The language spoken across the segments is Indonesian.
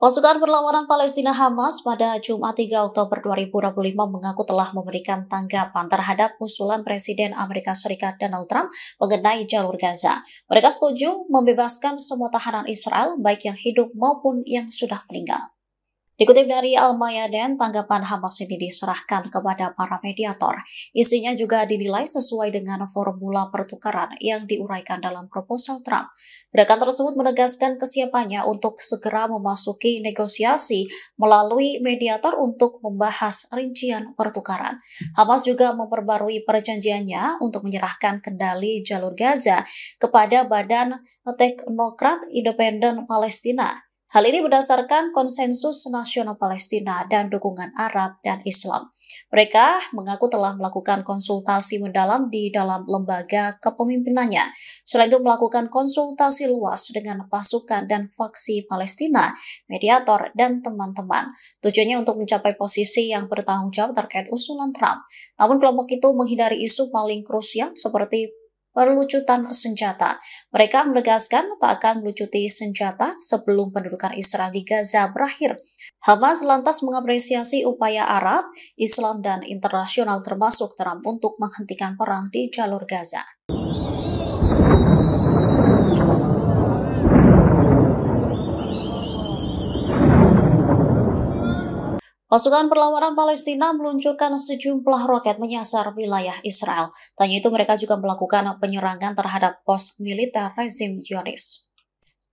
Pasukan Perlawanan Palestina Hamas pada Jumat 3 Oktober 2025 mengaku telah memberikan tanggapan terhadap usulan Presiden Amerika Serikat Donald Trump mengenai jalur Gaza. Mereka setuju membebaskan semua tahanan Israel, baik yang hidup maupun yang sudah meninggal. Dikutip dari Al-Mayadeen, tanggapan Hamas ini diserahkan kepada para mediator. Isinya juga dinilai sesuai dengan formula pertukaran yang diuraikan dalam proposal Trump. Gerakan tersebut menegaskan kesiapannya untuk segera memasuki negosiasi melalui mediator untuk membahas rincian pertukaran. Hamas juga memperbarui perjanjiannya untuk menyerahkan kendali jalur Gaza kepada Badan Teknokrat Independen Palestina. Hal ini berdasarkan konsensus nasional Palestina dan dukungan Arab dan Islam. Mereka mengaku telah melakukan konsultasi mendalam di dalam lembaga kepemimpinannya. Selain itu melakukan konsultasi luas dengan pasukan dan faksi Palestina, mediator, dan teman-teman. Tujuannya untuk mencapai posisi yang bertanggung jawab terkait usulan Trump. Namun kelompok itu menghindari isu paling krusial seperti perlucutan senjata. Mereka menegaskan tak akan melucuti senjata sebelum pendudukan Israel di Gaza berakhir. Hamas lantas mengapresiasi upaya Arab, Islam, dan internasional termasuk Trump untuk menghentikan perang di jalur Gaza. Pasukan Perlawanan Palestina meluncurkan sejumlah roket menyasar wilayah Israel. Tanya itu mereka juga melakukan penyerangan terhadap pos militer rezim Zionis.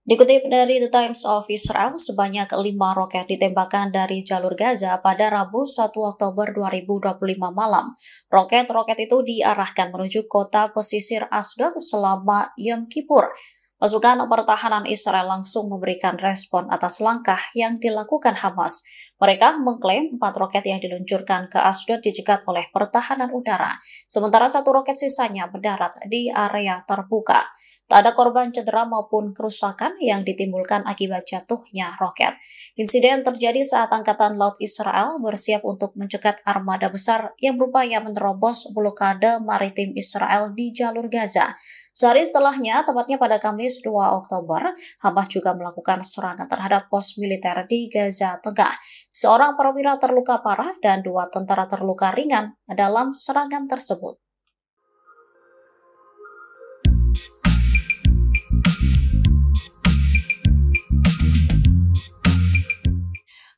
Dikutip dari The Times of Israel, sebanyak 5 roket ditembakkan dari jalur Gaza pada Rabu 1 Oktober 2025 malam. Roket-roket itu diarahkan menuju kota pesisir Asdod selama Yom Kippur. Pasukan pertahanan Israel langsung memberikan respon atas langkah yang dilakukan Hamas. Mereka mengklaim 4 roket yang diluncurkan ke Asdod dicegat oleh pertahanan udara, sementara 1 roket sisanya mendarat di area terbuka. Tak ada korban cedera maupun kerusakan yang ditimbulkan akibat jatuhnya roket. Insiden terjadi saat Angkatan Laut Israel bersiap untuk mencegat armada besar yang berupaya menerobos blokade maritim Israel di jalur Gaza. Sehari setelahnya, tepatnya pada Kamis 2 Oktober, Hamas juga melakukan serangan terhadap pos militer di Gaza Tengah. Seorang perwira terluka parah dan 2 tentara terluka ringan dalam serangan tersebut.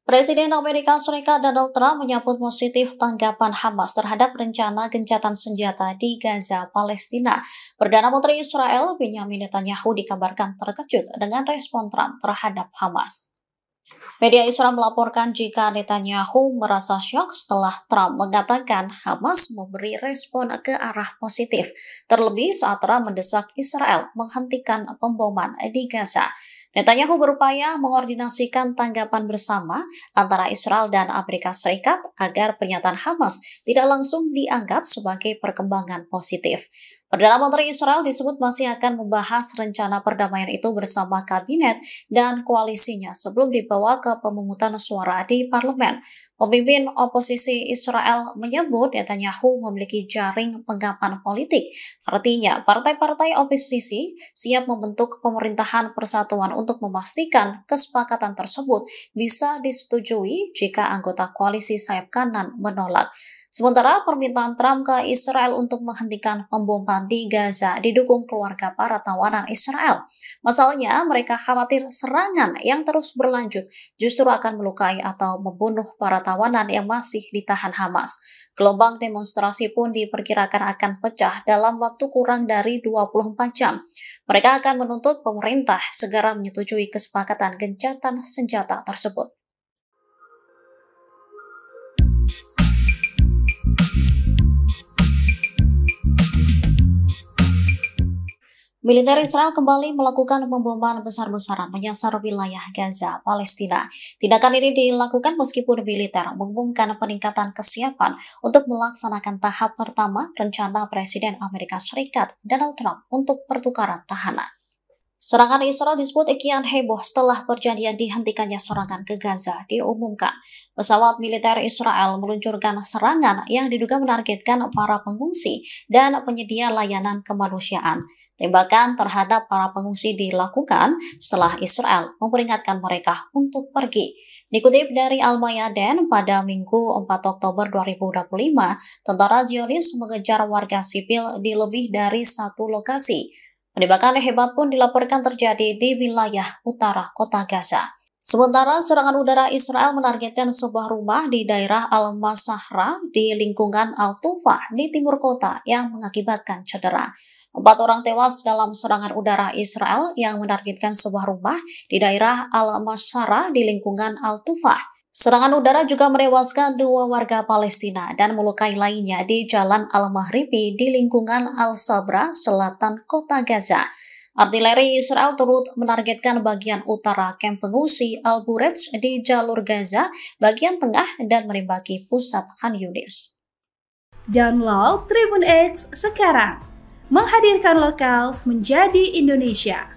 Presiden Amerika Serikat Donald Trump menyambut positif tanggapan Hamas terhadap rencana gencatan senjata di Gaza, Palestina. Perdana Menteri Israel Benjamin Netanyahu dikabarkan terkejut dengan respon Trump terhadap Hamas. Media Israel melaporkan jika Netanyahu merasa syok setelah Trump mengatakan Hamas memberi respon ke arah positif, terlebih saat Trump mendesak Israel menghentikan pemboman di Gaza. Netanyahu berupaya mengordinasikan tanggapan bersama antara Israel dan Amerika Serikat agar pernyataan Hamas tidak langsung dianggap sebagai perkembangan positif. Perdana Menteri Israel disebut masih akan membahas rencana perdamaian itu bersama kabinet dan koalisinya sebelum dibawa ke pemungutan suara di parlemen. Pemimpin oposisi Israel menyebut Netanyahu memiliki jaring pengaman politik. Artinya, partai-partai oposisi siap membentuk pemerintahan persatuan untuk memastikan kesepakatan tersebut bisa disetujui jika anggota koalisi sayap kanan menolak. Sementara permintaan Trump ke Israel untuk menghentikan pemboman di Gaza didukung keluarga para tawanan Israel. Masalahnya, mereka khawatir serangan yang terus berlanjut justru akan melukai atau membunuh para tawanan yang masih ditahan Hamas. Gelombang demonstrasi pun diperkirakan akan pecah dalam waktu kurang dari 24 jam. Mereka akan menuntut pemerintah segera menyetujui kesepakatan gencatan senjata tersebut. Militer Israel kembali melakukan pemboman besar-besaran menyasar wilayah Gaza, Palestina. Tindakan ini dilakukan meskipun militer mengumumkan peningkatan kesiapan untuk melaksanakan tahap pertama rencana Presiden Amerika Serikat Donald Trump untuk pertukaran tahanan. Serangan Israel disebut kian heboh setelah perjanjian dihentikannya serangan ke Gaza diumumkan. Pesawat militer Israel meluncurkan serangan yang diduga menargetkan para pengungsi dan penyedia layanan kemanusiaan. Tembakan terhadap para pengungsi dilakukan setelah Israel memperingatkan mereka untuk pergi. Dikutip dari Al-Mayadin, pada Minggu 4 Oktober 2025, tentara Zionis mengejar warga sipil di lebih dari satu lokasi. Penembakan hebat pun dilaporkan terjadi di wilayah utara kota Gaza. Sementara serangan udara Israel menargetkan sebuah rumah di daerah Al-Masahra di lingkungan Al-Tufah di timur kota yang mengakibatkan cedera. 4 orang tewas dalam serangan udara Israel yang menargetkan sebuah rumah di daerah Al-Masahra di lingkungan Al-Tufah. Serangan udara juga menewaskan 2 warga Palestina dan melukai lainnya di Jalan Al-Mahribi di lingkungan Al-Sabra, selatan kota Gaza. Artileri Israel turut menargetkan bagian utara kamp pengungsi Al-Buretz di jalur Gaza, bagian tengah, dan menembaki pusat Khan Yunis. Download Tribun X sekarang, menghadirkan lokal menjadi Indonesia.